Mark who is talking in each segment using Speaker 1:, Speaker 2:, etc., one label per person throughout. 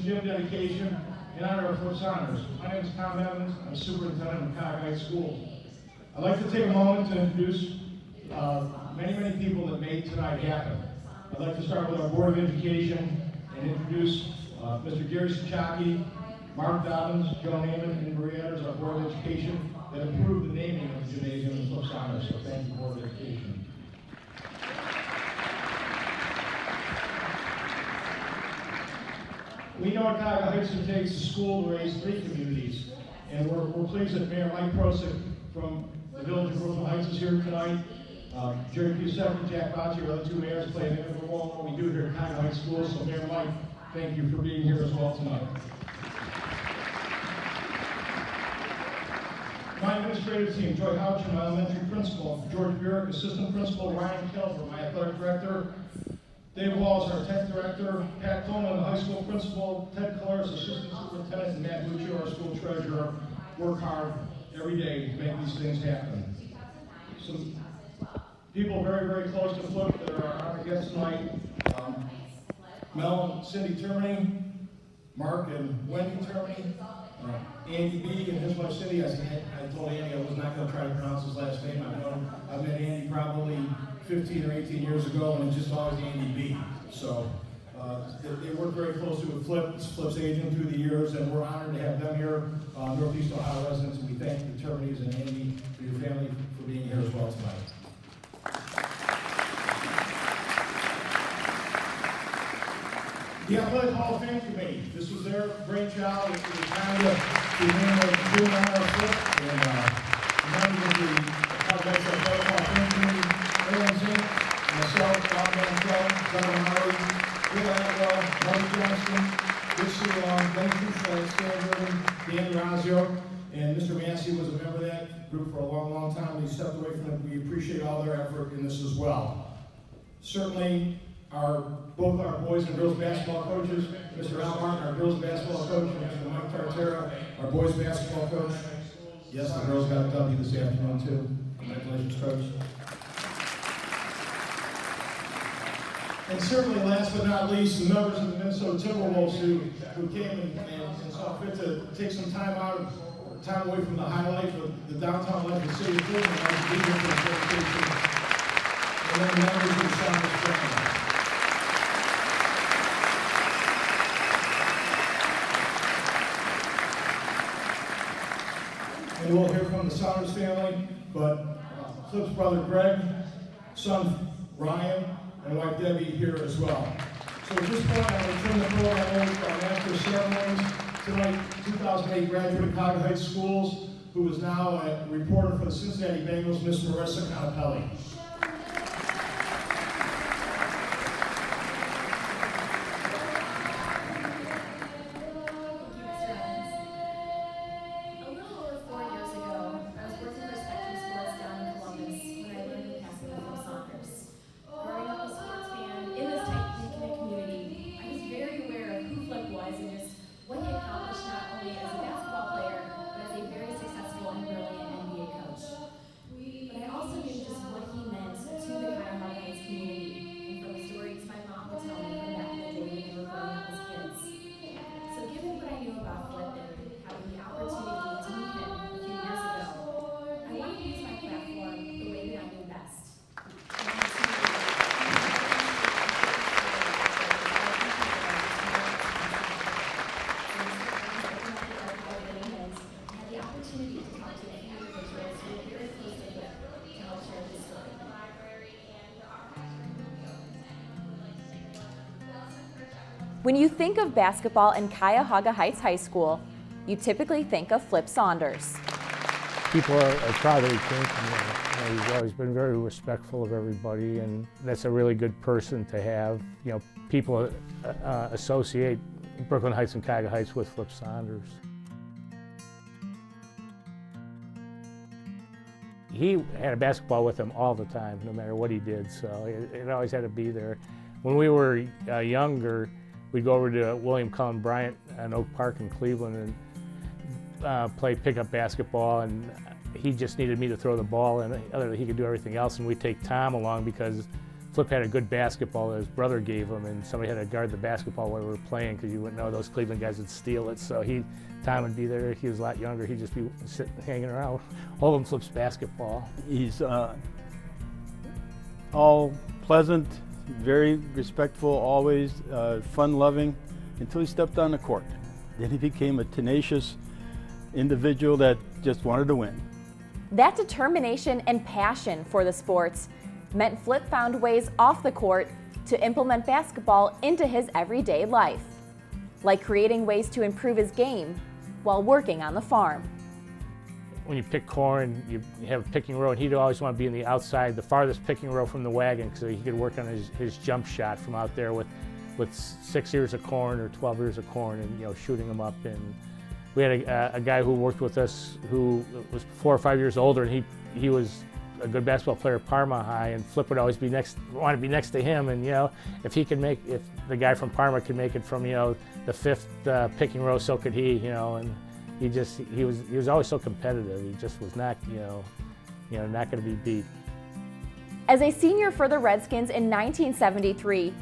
Speaker 1: gym dedication in honor of Flip Saunders. My name is Tom Evans. I'm a superintendent of Cuyahoga Heights School. I'd like to take a moment to introduce many people that made tonight happen. I'd like to start with our Board of Education and introduce Mr. Gary Sachaki, Mark Dobbins, Joe Neiman, and Maria Edders, our Board of Education, that approved the naming of the gymnasium in Flip Saunders. So thank you, Board of Education. We know at Cuyahoga Heights it takes a school to raise 3 communities, and we're pleased that Mayor Mike Prosick from the Village of Brooklyn Heights is here tonight. Jerry Busek and Jack Bocci, our other 2 mayors, play an integral role in what we do here at Cuyahoga Heights Schools. So Mayor Mike, thank you for being here as well tonight. My administrative team: Joy Houcher, my elementary principal; George Burek, assistant principal; Ryan Kelber, my athletic director; Dave Walls, our tech director; Pat Coleman, the high school principal; Ted Collars, assistant superintendent; and Matt Luccio, our school treasurer. Work hard every day to make these things happen. Some people very close to Flip that are our guests tonight: Mel and Cindy Termini, Mark and Wendy Termini, Andy B. and his wife Cindy. I told Andy I was not going to try to pronounce his last name. I've met Andy probably 15 or 18 years ago, and it's just always Andy B. So they work very closely with Flip. It's Flip's agent through the years, and we're honored to have them here, Northeast Ohio residents. And we thank the Terminis and Andy for your family for being here as well tonight. The Athletic Hall of Fame Committee. This was their great job. It was time to name a June honor Flip, and members of the Athletic Hall of Fame Committee: Aaron Zink, myself, Bob Mantel, Kevin Murray, Will Atwell, Mark Johnston, Rich Sealong, Glenn Couchard, Stan Irvin, Dan Razio, and Mr. Massey was a member of that group for a long time. He stepped away from it. We appreciate all their effort in this as well. Certainly, both our boys and girls basketball coaches, Mr. Al Martin, our girls basketball coach, and Mr. Mike Tartera, our boys basketball coach. Yes, the girls got a W this afternoon too. Congratulations, coach. And certainly, last but not least, the members of the Minnesota Timberwolves who came and saw fit to take some time away from the highlight of the downtown life of the city of Cleveland, to be here for the dedication. And then members of the Saunders family. And we'll hear from the Saunders family, but Flip's brother Greg, son Ryan, and wife Debbie here as well. So at this point, I'm going to turn the program over to our master of ceremonies. Tonight, 2008 graduate of Cuyahoga Heights Schools, who is now a reporter for the Cincinnati Bengals, Miss Marissa Conapelli.
Speaker 2: When you think of basketball in Cuyahoga Heights High School, you typically think of Flip Saunders.
Speaker 3: People are proud that he came from there. He's always been very respectful of everybody, and that's a really good person to have. People associate Brooklyn Heights and Cuyahoga Heights with Flip Saunders. He had a basketball with him all the time, no matter what he did, so it always had to be there. When we were younger, we'd go over to William Cullen Bryant in Oak Park in Cleveland and play pickup basketball, and he just needed me to throw the ball, and he could do everything else. And we'd take Tom along because Flip had a good basketball that his brother gave him, and somebody had to guard the basketball while we were playing because you wouldn't know those Cleveland guys would steal it. So Tom would be there. He was a lot younger. He'd just be sitting, hanging around, holding Flip's basketball.
Speaker 4: He's all pleasant, very respectful, always fun-loving, until he stepped on the court. Then he became a tenacious individual that just wanted to win.
Speaker 2: That determination and passion for the sports meant Flip found ways off the court to implement basketball into his everyday life, like creating ways to improve his game while working on the farm.
Speaker 3: When you pick corn, you have a picking row, and he'd always want to be in the outside, the farthest picking row from the wagon, so he could work on his jump shot from out there with 6 ears of corn or 12 ears of corn, and shooting them up. And we had a guy who worked with us who was 4 or 5 years older, and he was a good basketball player at Parma High, and Flip would always want to be next to him. And if the guy from Parma could make it from the fifth picking row, so could he. And he was always so competitive. He just was not not going to be beat.
Speaker 2: As a senior for the Redskins in 1973,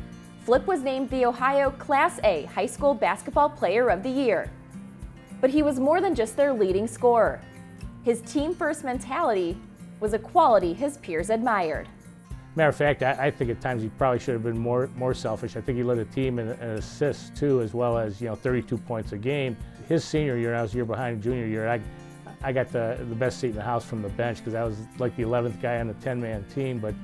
Speaker 2: Flip was named the Ohio Class A High School Basketball Player of the Year. But he was more than just their leading scorer. His team-first mentality was a quality his peers admired.
Speaker 3: Matter of fact, I think at times he probably should have been more selfish. I think he led the team in assists too, as well as 32 points a game. His senior year, I was a year behind junior year. I got the best seat in the house from the bench because I was like the 11th guy on the 10-man team. But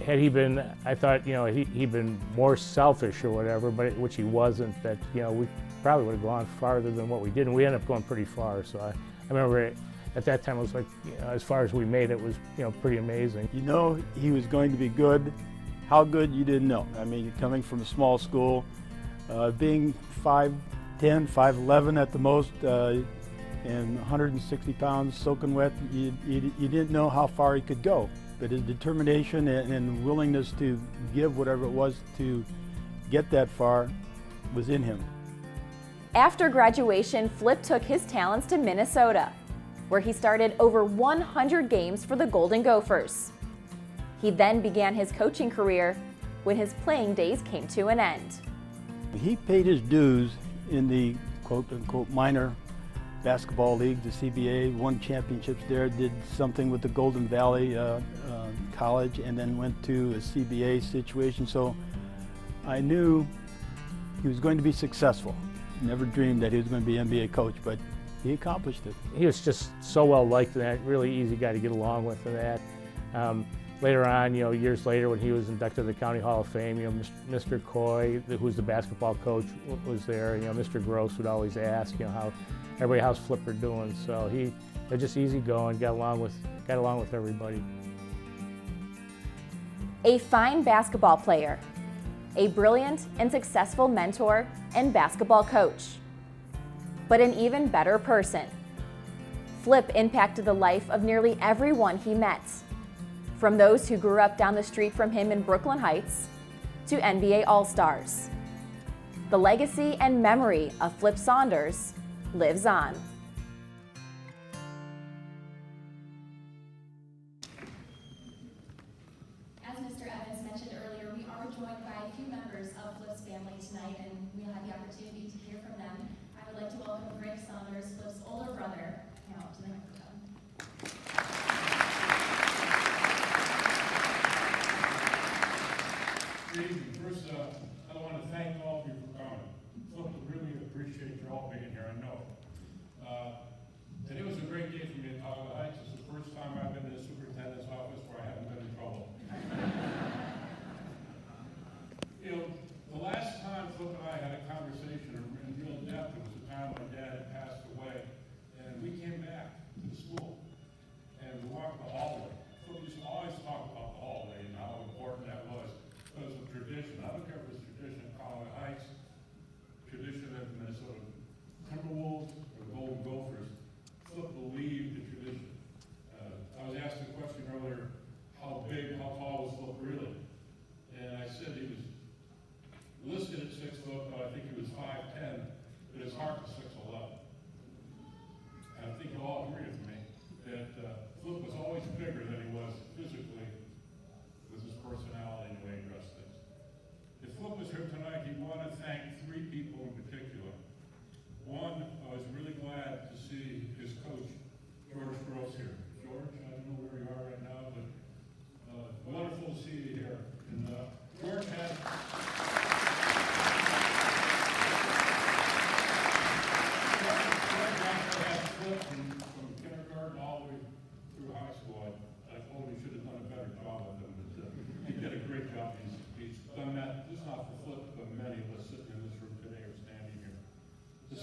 Speaker 3: had he been, I thought he'd been more selfish or whatever, but which he wasn't. That we probably would have gone farther than what we did, and we ended up going pretty far. So I remember at that time it was like as far as we made it was pretty amazing.
Speaker 4: He was going to be good. How good, you didn't know. I mean, coming from a small school, being 5'10", 5'11" at the most, and 160 pounds soaking wet, you didn't know how far he could go. But his determination and willingness to give whatever it was to get that far was in him.
Speaker 2: After graduation, Flip took his talents to Minnesota, where he started over 100 games for the Golden Gophers. He then began his coaching career when his playing days came to an end.
Speaker 4: He paid his dues in the quote-unquote minor basketball league, the CBA, won championships there, did something with the Golden Valley College, and then went to a CBA situation. So I knew he was going to be successful. Never dreamed that he was going to be an NBA coach, but he accomplished it.
Speaker 3: He was just so well liked, that really easy guy to get along with, and that. Later on, years later, when he was inducted to the County Hall of Fame, Mr. Coy, who's the basketball coach, was there. Mr. Gross would always ask, how's Flipper doing? So they're just easygoing, got along with everybody.
Speaker 2: A fine basketball player, a brilliant and successful mentor and basketball coach, but an even better person. Flip impacted the life of nearly everyone he met, from those who grew up down the street from him in Brooklyn Heights to NBA All-Stars. The legacy and memory of Flip Saunders lives on.
Speaker 5: As Mr. Evans mentioned earlier, we are joined by a few members of Flip's family tonight, and we'll have the opportunity to hear from them. I would like to welcome Greg Saunders, Flip's older brother, now up to the microphone.
Speaker 6: Good evening. First, I want to thank all of you for coming. Flip, really appreciate you all being here, I know.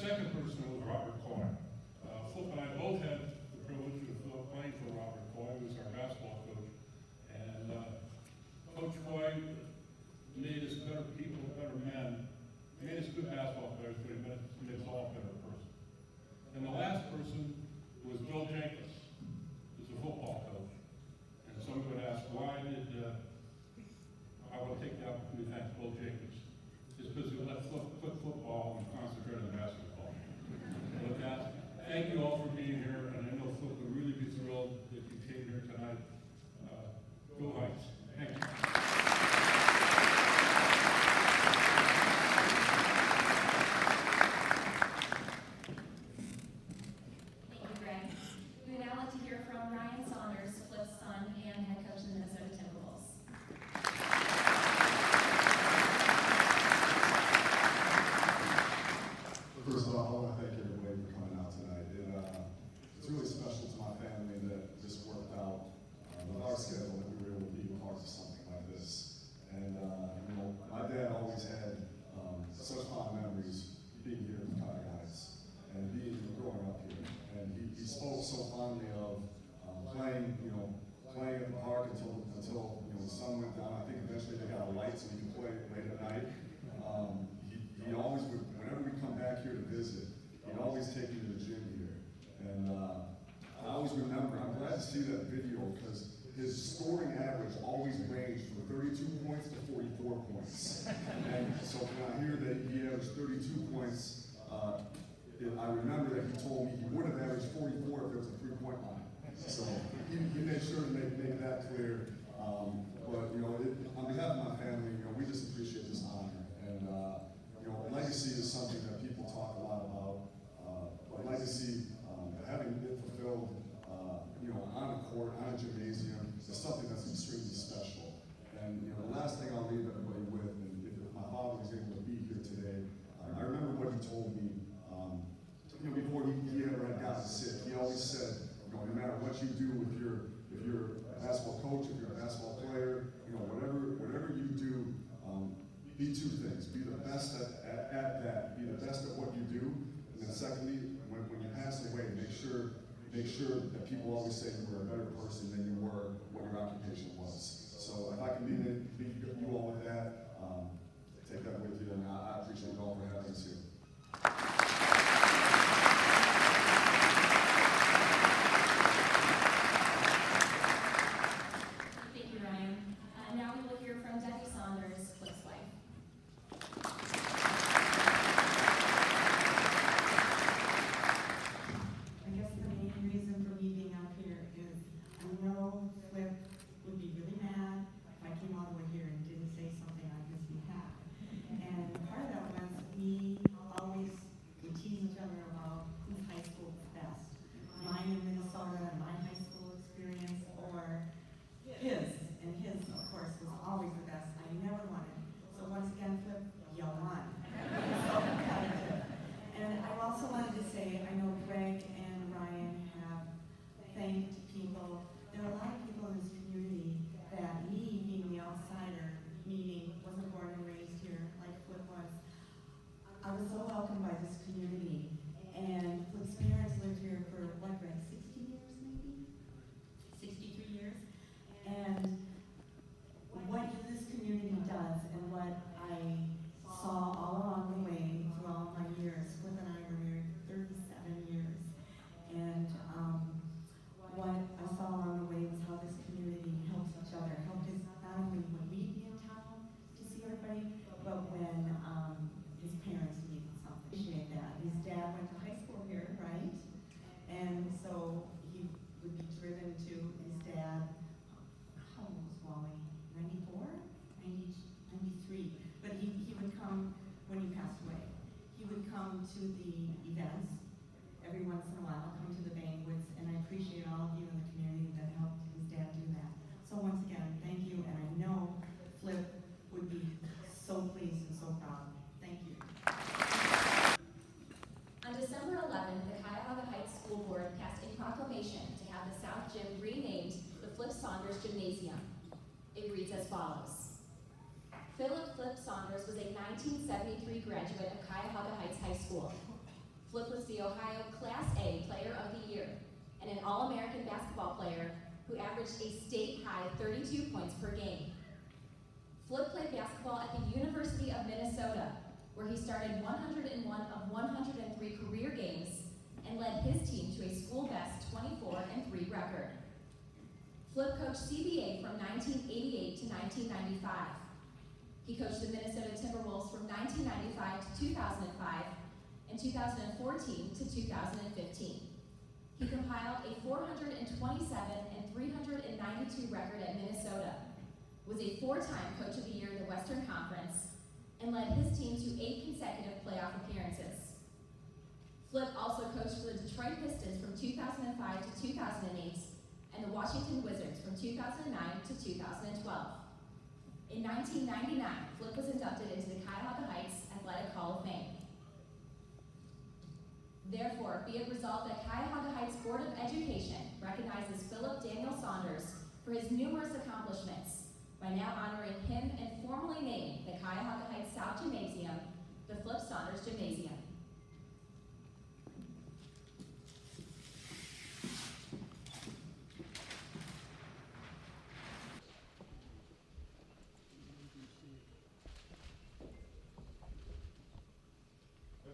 Speaker 6: second person was Robert Coy. Flip and I both had the privilege of playing for Robert Coy, who was our basketball coach. And Coach Coy made us better people, better men. He made us good basketball players, but he made us all a better person. And the last person was Bill Jenkins, who's a football coach. And some would ask, why did I want to take the opportunity to thank Bill Jenkins? It's because he let Flip football and concentrate on basketball. And with that, thank you all for being here, and I know Flip would really be thrilled if you came here tonight. Go Heights. Thank you.
Speaker 5: Thank you, Greg. We would now like to hear from Ryan Saunders, Flip's son and head coach of the Minnesota Timberwolves.
Speaker 7: First of all, I want to thank everybody for coming out tonight. It's really special to my family that this worked out with our schedule, that we were able to be part of something like this. And you know, my dad always had such fond memories being here at the Coyote Heights and growing up here. And he spoke so fondly of playing at the park until the sun went down. I think eventually they got lights and you could play late at night. He always would, whenever we come back here to visit, he'd always take me to the gym here. And I always remember, I'm glad to see that video because his scoring average always ranged from 32 points to 44 points. And so when I hear that he averaged 32 points, I remember that he told me he would have averaged 44 if there was a three-point line. So he made sure to make that clear. But you know, on behalf of my family, you know, we just appreciate this honor. And you know, legacy is something that people talk a lot about. But legacy, having been fulfilled, you know, on the court, on a gymnasium, is something that's extremely special. And you know, the last thing I'll leave everybody with, and if my father was able to be here today, I remember what he told me. You know, before he ever had gotten sick, he always said, you know, no matter what you do, if you're a basketball coach, if you're a basketball player, you know, whatever you do, be two things: be the best at that, be the best at what you do, and then secondly, when you pass away, make sure that people always say you were a better person than you were what your occupation was. So if I can leave you all with that, take that with you, and I appreciate you all for having us here.
Speaker 5: Thank you, Ryan. Now we will hear from Debbie Saunders, Flip's wife.
Speaker 8: I guess the main reason for me being up here is I know Flip would be really mad if I came all the way here and didn't say something on his behalf. And part of that was we always would tease each other about whose high school was best. Mine in Minnesota and my high school experience, or his. And his, of course, was always the best. I never won it. So once again, Flip, you won. So competitive. And I also wanted to say, I know Greg and Ryan have thanked people. There are a lot of people in this community that me, being the outsider, meaning wasn't born and raised here like Flip was, I was so welcomed by this community. And Flip's parents lived here for, what, Greg, 60 years maybe? 63 years? And what this community does and what I saw all along the way through all my years, Flip and I were married 37 years, and what I saw along the way was how this community helps each other, helped us not only when we'd be in town to see everybody, but when his parents needed something. Appreciate that. His dad went to high school here, right? And so he would be driven to his dad. How old was Wally? 94? 93. But he would come when he passed away. He would come to the events every once in a while, come to the banquets, and I appreciate all of you in the community that helped his dad do that. So once again, thank you, and I know Flip would be so pleased and so proud. Thank you.
Speaker 5: On December 11th, the Cuyahoga Heights School Board passed a proclamation to have the South Gym renamed the Flip Saunders Gymnasium. It reads as follows. Philip Flip Saunders was a 1973 graduate of Cuyahoga Heights High School. Flip was the Ohio Class A Player of the Year and an All-American basketball player who averaged a state-high 32 points per game. Flip played basketball at the University of Minnesota, where he started 101 of 103 career games and led his team to a school-best 24-3 record. Flip coached CBA from 1988 to 1995. He coached the Minnesota Timberwolves from 1995 to 2005 and 2014 to 2015. He compiled a 427 and 392 record at Minnesota, was a 4-time Coach of the Year in the Western Conference, and led his team to 8 consecutive playoff appearances. Flip also coached for the Detroit Pistons from 2005 to 2008 and the Washington Wizards from 2009 to 2012. In 1999, Flip was inducted into the Cuyahoga Heights Athletic Hall of Fame. Therefore, be it resolved that Cuyahoga Heights Board of Education recognizes Philip Daniel Saunders for his numerous accomplishments by now honoring him and formally naming the Cuyahoga Heights South Gymnasium the Flip Saunders Gymnasium.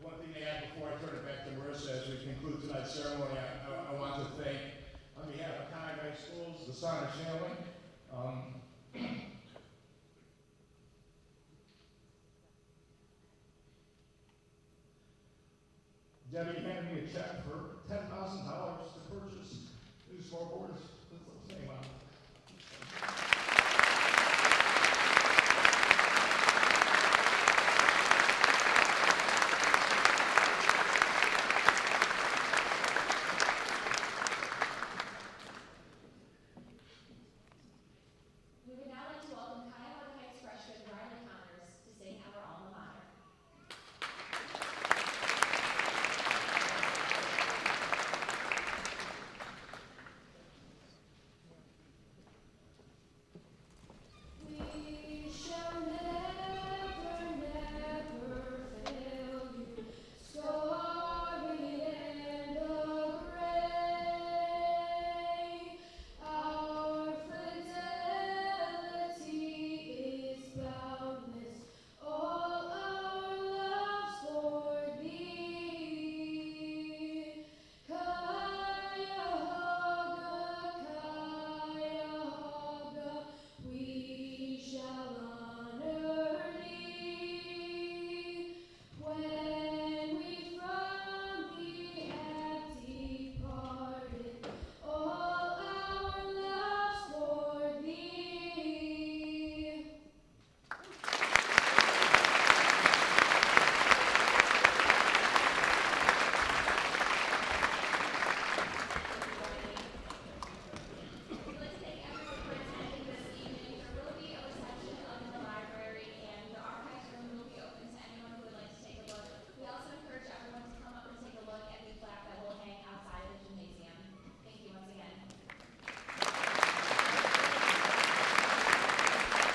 Speaker 9: One thing to add before I turn it back to Marissa as we conclude tonight's ceremony, I want to thank, on behalf of Cuyahoga Heights Schools, the Saunders family. Debbie handed me a check for $10,000 to purchase new scoreboards. That's what I'm saying, wow.